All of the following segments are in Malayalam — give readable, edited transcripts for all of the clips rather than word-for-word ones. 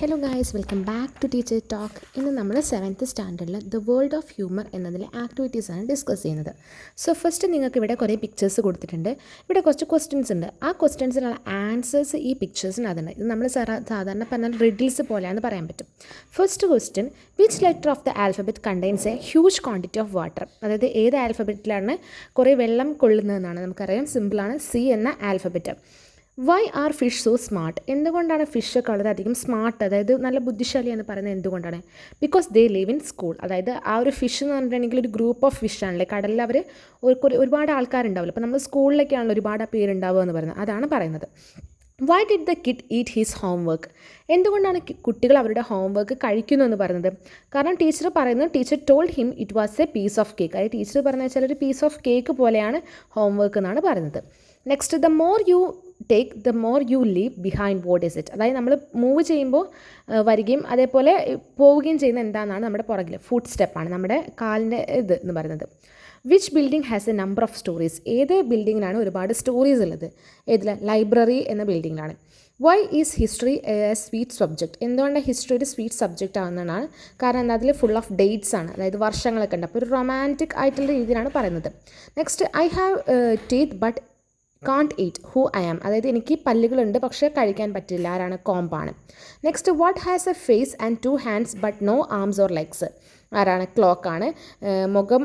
Hello guys, welcome back to Teacher Talk. ഇന്ന് നമ്മൾ 7th സ്റ്റാൻഡേർഡിൽ ദ വേൾഡ് ഓഫ് ഹ്യൂമർ എന്നതിലെ ആക്ടിവിറ്റീസാണ് ഡിസ്കസ് ചെയ്യുന്നത്. സോ ഫസ്റ്റ് നിങ്ങൾക്ക് ഇവിടെ കുറേ പിക്ചേഴ്സ് കൊടുത്തിട്ടുണ്ട്. ഇവിടെ കുറച്ച് ക്വസ്റ്റ്യൻസ് ഉണ്ട്. ആ ക്വസ്റ്റ്യൻസിനുള്ള ആൻസേഴ്സ് ഈ പിക്ചേഴ്സിനകത്തുണ്ട്. ഇത് നമ്മൾ സാധാരണ പറഞ്ഞാൽ റിഡിൽസ് പോലെയാണെന്ന് പറയാൻ പറ്റും. First question, which letter of the alphabet contains A huge quantity of water? അതായത് ഏത് ആൽഫബറ്റിലാണ് കുറേ വെള്ളം കൊള്ളുന്നതെന്നാണ്. നമുക്കറിയാം, സിമ്പിളാണ്, സി എന്ന alphabet. Why are fish so smart? എന്തുകൊണ്ടാണ് ഫിഷൊക്കെ വളരെയധികം സ്മാർട്ട്, അതായത് നല്ല ബുദ്ധിശാലി എന്ന് പറയുന്നത് എന്തുകൊണ്ടാണ്? Because they live in school. അതായത് ആ ഒരു ഫിഷ് എന്ന് പറഞ്ഞിട്ടുണ്ടെങ്കിൽ ഒരു ഗ്രൂപ്പ് ഓഫ് ഫിഷ് ആണല്ലേ. കടലിൽ അവർ ഒരുപാട് ആൾക്കാരുണ്ടാവില്ല. അപ്പോൾ നമ്മൾ സ്കൂളിലൊക്കെയാണല്ലോ ഒരുപാട് പേരുണ്ടാവുക എന്ന് പറയുന്നത്. അതാണ് പറയുന്നത്. Why did the kid eat his homework? എന്തുകൊണ്ടാണ് കുട്ടികൾ അവരുടെ ഹോംവർക്ക് കഴിക്കുന്നു എന്ന് പറയുന്നത്? കാരണം ടീച്ചർ പറയുന്നത്, teacher told him it was a piece of cake. അതായത് ടീച്ചർ പറഞ്ഞു വെച്ചാൽ ഒരു പീസ് ഓഫ് കേക്ക് പോലെയാണ് ഹോംവർക്ക് എന്നാണ് പറയുന്നത്. Next, the more you take the more you leave behind what is it? അതായത് നമ്മൾ മൂവ് ചെയ്യുമ്പോൾ വരികയും അതേപോലെ പോവുകയും ചെയ്യുന്ന എന്താണെന്നാണ് നമ്മുടെ പുറകിൽ. ഫുഡ് സ്റ്റെപ്പാണ് നമ്മുടെ കാലിൻ്റെ ഇത് എന്ന് പറയുന്നത്. Which building has a number of storeys? ഏത് ബിൽഡിങ്ങിനാണ് ഒരുപാട് സ്റ്റോറീസ് ഉള്ളത്? ഏതിൽ? ലൈബ്രറി എന്ന ബിൽഡിങ്ങിലാണ്. Why is history a sweet subject? എന്തുകൊണ്ട് ഹിസ്റ്ററി ഒരു സ്വീറ്റ് സബ്ജക്റ്റ് ആവുന്നതാണ്? കാരണം അതിൽ ഫുൾ ഓഫ് ഡേറ്റ്സ് ആണ്, അതായത് വർഷങ്ങളൊക്കെ ഉണ്ട്. അപ്പോൾ ഒരു റൊമാൻറ്റിക് ആയിട്ടുള്ള രീതിയിലാണ് പറയുന്നത്. Next, I have teeth but can't eat, who I am? അതായത് എനിക്ക് പല്ലുകളുണ്ട് പക്ഷേ കഴിക്കാൻ പറ്റില്ല. ആരാണ്? കോമ്പാണ്. Next, what has a face and 2 hands but no arms or legs? ആരാണ്? ക്ലോക്കാണ്. മുഖം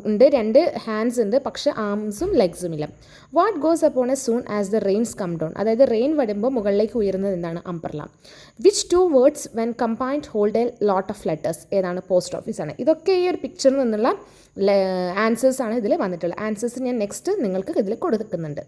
ഉണ്ട്, 2 ഹാൻഡ്സ് ഉണ്ട്, പക്ഷേ ആംസും ലെഗ്സും ഇല്ല. What goes upon a soon as the rains come down? അതായത് റെയിൻ വരുമ്പോൾ മുകളിലേക്ക് ഉയരുന്നത് എന്താണ്? Umbrella. Which 2 words when combined hold a lot of letters? ഏതാണ്? പോസ്റ്റ് ഓഫീസാണ്. ഇതൊക്കെ ഈ ഒരു പിക്ചറിൽ നിന്നുള്ള ആൻസേഴ്സാണ് ഇതിൽ വന്നിട്ടുള്ളത്. ആൻസേഴ്സ് ഞാൻ നെക്സ്റ്റ് നിങ്ങൾക്ക് ഇതിൽ കൊടുക്കുന്നുണ്ട്.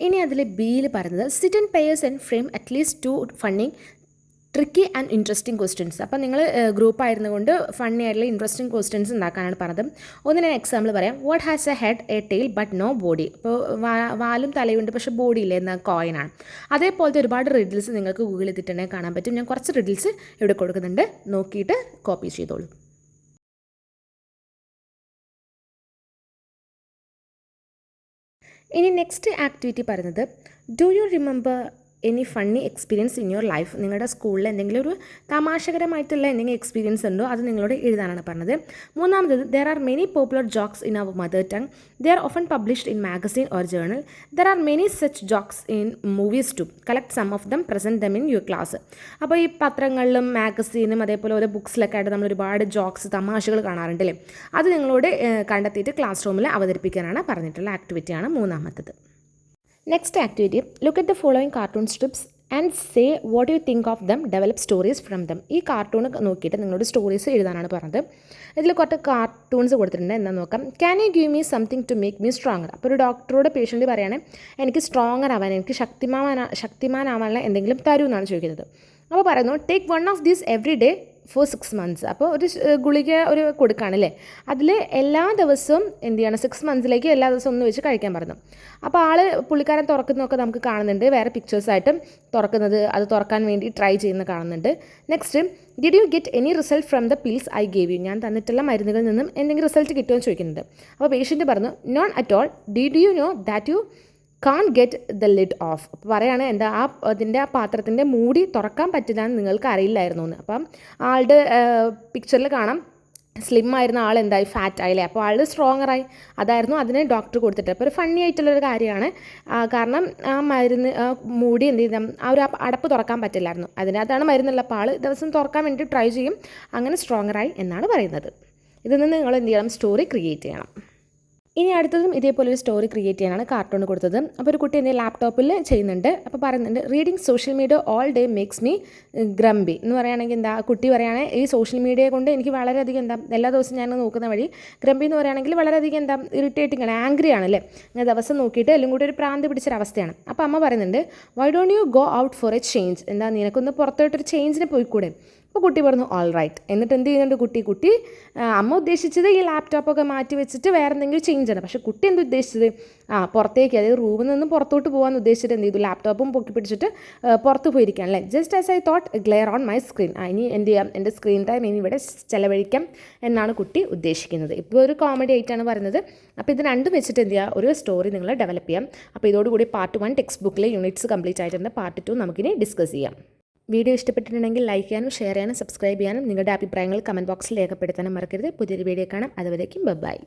ഇനി അതിൽ ബിയിൽ പറയുന്നത്, sit and payers and frame at least 2 funny tricky and interesting questions. അപ്പോൾ നിങ്ങൾ ഗ്രൂപ്പായിരുന്നു കൊണ്ട് ഫണ്ണി ആയിട്ടുള്ള ഇൻട്രസ്റ്റിംഗ് ക്വസ്റ്റ്യൻസ് ഉണ്ടാക്കാനാണ് പറഞ്ഞത്. ഒന്ന് ഞാൻ എക്സാമ്പിൾ പറയാം. What has a head a tail but no body? ഇപ്പോൾ വാലും തലയുണ്ട് പക്ഷേ ബോഡി ഇല്ല എന്ന കോയിനാണ്. അതേപോലത്തെ ഒരുപാട് റിഡിൽസ് നിങ്ങൾക്ക് ഗൂഗിൾ ചെയ്തിട്ടുണ്ടെങ്കിൽ കാണാൻ പറ്റും. ഞാൻ കുറച്ച് റിഡിൽസ് ഇവിടെ കൊടുക്കുന്നുണ്ട്, നോക്കിയിട്ട് കോപ്പി ചെയ്തോളൂ. ഇനി നെക്സ്റ്റ് ആക്ടിവിറ്റി പറയുന്നത്, do you remember any funny experience in your life? നിങ്ങളുടെ സ്കൂളിൽ എന്തെങ്കിലും ഒരു തമാശകരമായിട്ടുള്ള എന്തെങ്കിലും എക്സ്പീരിയൻസ് ഉണ്ടോ? അത് നിങ്ങളോട് എഴുതാനാണ് പറഞ്ഞത്. മൂന്നാമത്, there are many popular jokes in our mother tongue. They are often published in magazine or journal. There are many such jokes in movies too. Collect some of them, present them in your class. അപ്പോൾ ഈ പത്രങ്ങളിലും മാഗസീനും അതേപോലെ ഓരോ ബുക്സിലൊക്കെ ആയിട്ട് നമ്മൾ ഒരുപാട് ജോക്സ്, തമാശകൾ കാണാറുണ്ടല്ലേ. അത് നിങ്ങളോട് കണ്ടെത്തിയിട്ട് ക്ലാസ് റൂമിൽ അവതരിപ്പിക്കാനാണ് പറഞ്ഞിട്ടുള്ള ആക്ടിവിറ്റിയാണ് മൂന്നാമത്തത്. Next activity, look at the following cartoon strips and say what you think of them, develop stories from them. ഈ കാർട്ടൂൺ നോക്കിയിട്ട് നിങ്ങളോട് സ്റ്റോറീസ് എഴുതാനാണ് പറഞ്ഞത്. ഇതിൽ കുറച്ച് കാർട്ടൂൺസ് കൊടുത്തിട്ടുണ്ട്, എന്താ നോക്കാം. Can you give me something to make me stronger? അപ്പോൾ ഒരു ഡോക്ടറോട് പേഷ്യൻ്റ് പറയുകയാണെങ്കിൽ എനിക്ക് സ്ട്രോങ്ങർ ആവാൻ, എനിക്ക് ശക്തിമാനാവാനുള്ള എന്തെങ്കിലും തരൂ എന്നാണ് ചോദിക്കുന്നത്. അപ്പോൾ പറയുന്നു, take 1 of these every day for 6 months. അപ്പോൾ ഒരു ഗുളിക ഒരു കൊടുക്കുകയാണല്ലേ, അതിൽ എല്ലാ ദിവസവും എന്ത് ചെയ്യണം? 6 monthsലേക്ക് എല്ലാ ദിവസവും ഒന്ന് വെച്ച് കഴിക്കാൻ പറഞ്ഞു. അപ്പോൾ പുള്ളിക്കാരൻ തുറക്കുന്നതൊക്കെ നമുക്ക് കാണുന്നുണ്ട്, വേറെ പിക്ചേഴ്സായിട്ടും തുറക്കുന്നത്, അത് തുറക്കാൻ വേണ്ടി ട്രൈ ചെയ്യുന്ന കാണുന്നുണ്ട്. Next, did you get any result from the pills I gave you? ഞാൻ തന്നിട്ടുള്ള മരുന്നുകളിൽ നിന്നും എന്തെങ്കിലും റിസൾട്ട് കിട്ടുമോ എന്ന് ചോദിക്കുന്നുണ്ട്. അപ്പോൾ പേഷ്യൻ്റ് പറഞ്ഞു, none at all. Did you know that you can get the lid off? അപ്പോൾ പറയുകയാണ്, എന്താ അതിൻ്റെ ആ പാത്രത്തിൻ്റെ മൂടി തുറക്കാൻ പറ്റില്ല എന്ന് നിങ്ങൾക്ക് അറിയില്ലായിരുന്നു എന്ന്. അപ്പം ആളുടെ പിക്ചറിൽ കാണാം, സ്ലിം ആയിരുന്ന ആൾ എന്തായി? ഫാറ്റ് ആയില്ലേ. അപ്പോൾ ആൾ സ്ട്രോങ്ങറായി. അതായിരുന്നു അതിന് ഡോക്ടർ കൊടുത്തിട്ട്. അപ്പോൾ ഒരു ഫണ്ണി ആയിട്ടുള്ളൊരു കാര്യമാണ്. കാരണം ആ മരുന്ന് മൂടി എന്ത് ചെയ്താൽ ആ ഒരു അടപ്പ് തുറക്കാൻ പറ്റില്ലായിരുന്നു. അതിനകത്താണ് മരുന്നുള്ള. അപ്പോൾ ആൾ ദിവസം തുറക്കാൻ വേണ്ടി ട്രൈ ചെയ്യും, അങ്ങനെ സ്ട്രോങ്ങറായി എന്നാണ് പറയുന്നത്. ഇതിൽ നിന്ന് നിങ്ങൾ എന്ത് ചെയ്യണം? സ്റ്റോറി ക്രിയേറ്റ് ചെയ്യണം. ഇനി അടുത്തതും ഇതേപോലെ ഒരു സ്റ്റോറി ക്രിയേറ്റ് ചെയ്യാനാണ് കാർട്ടൂൺ കൊടുത്തത്. അപ്പോൾ ഒരു കുട്ടി എന്തെങ്കിലും ലാപ്ടോപ്പിൽ ചെയ്യുന്നുണ്ട്. അപ്പോൾ പറയുന്നുണ്ട്, reading social media all day makes me grumpy എന്ന് പറയുകയാണെങ്കിൽ എന്താ? കുട്ടി പറയുകയാണെങ്കിൽ ഈ സോഷ്യൽ മീഡിയയെ കൊണ്ട് എനിക്ക് വളരെയധികം എന്താ, എല്ലാ ദിവസവും ഞാൻ നോക്കുന്ന വഴി. ഗ്രംബി എന്ന് പറയുകയാണെങ്കിൽ വളരെയധികം എന്താ, ഇറിറ്റേറ്റിംഗ് ആണ്, ആംഗ്രി ആണല്ലേ. ഞാൻ ദിവസം നോക്കിയിട്ട് എല്ലാം കൂടി ഒരു പ്രാന്ത് പിടിച്ചൊരവസ്ഥയാണ്. അപ്പോൾ അമ്മ പറയുന്നുണ്ട്, why don't you go out for A change? എന്താ, നിനക്കൊന്ന് പുറത്തോട്ടൊരു ചേഞ്ചിന് പോയിക്കൂടെ? അപ്പോൾ കുട്ടി പറഞ്ഞു ഓൾ റൈറ്റ്. എന്നിട്ട് എന്ത് ചെയ്യുന്നുണ്ട് കുട്ടി അമ്മ ഉദ്ദേശിച്ചത് ഈ ലാപ്ടോപ്പൊക്കെ മാറ്റി വെച്ചിട്ട് വേറെ എന്തെങ്കിലും ചേഞ്ച് ആണ്. പക്ഷേ കുട്ടി എന്ത് ഉദ്ദേശിച്ചത് പുറത്തേക്ക്, അതായത് റൂമിൽ നിന്ന് പുറത്തോട്ട് പോകാൻ ഉദ്ദേശിച്ചിട്ട് എന്ത് ചെയ്തു, ലാപ്ടോപ്പും പൊക്കി പിടിച്ചിട്ട് പുറത്ത് പോയിരിക്കുകയാണ് അല്ലേ. Just as I thought glare on my screen, ഇനി എന്ത് ചെയ്യാം, എൻ്റെ സ്ക്രീൻ ടൈം ഇനി ഇവിടെ ചിലവഴിക്കാം എന്നാണ് കുട്ടി ഉദ്ദേശിക്കുന്നത്. ഇപ്പോൾ ഒരു കോമഡി ആയിട്ടാണ് പറയുന്നത്. അപ്പോൾ ഇത് രണ്ടും വെച്ചിട്ട് എന്ത് ചെയ്യുക, ഒരു സ്റ്റോറി നിങ്ങൾ ഡെവലപ്പ് ചെയ്യാം. അപ്പോൾ ഇതോടുകൂടി പാർട്ട് 1 ടെക്സ്റ്റ് ബുക്കിലെ യൂണിറ്റ്സ് കംപ്ലീറ്റ് ആയിട്ടുണ്ട്. പാർട്ട് 2 നമുക്കിനി ഡിസ്കസ് ചെയ്യാം. വീഡിയോ ഇഷ്ടപ്പെട്ടിട്ടുണ്ടെങ്കിൽ ലൈക്ക് ചെയ്യാനും ഷെയർ ചെയ്യാനും സബ്സ്ക്രൈബ് ചെയ്യാനും നിങ്ങളുടെ അഭിപ്രായങ്ങൾ കമൻറ്റ് ബോക്സിൽ രേഖപ്പെടുത്താനും മറക്കരുത്. പുതിയൊരു വീഡിയോ കാണാം. അതുവരേക്കും ബൈ.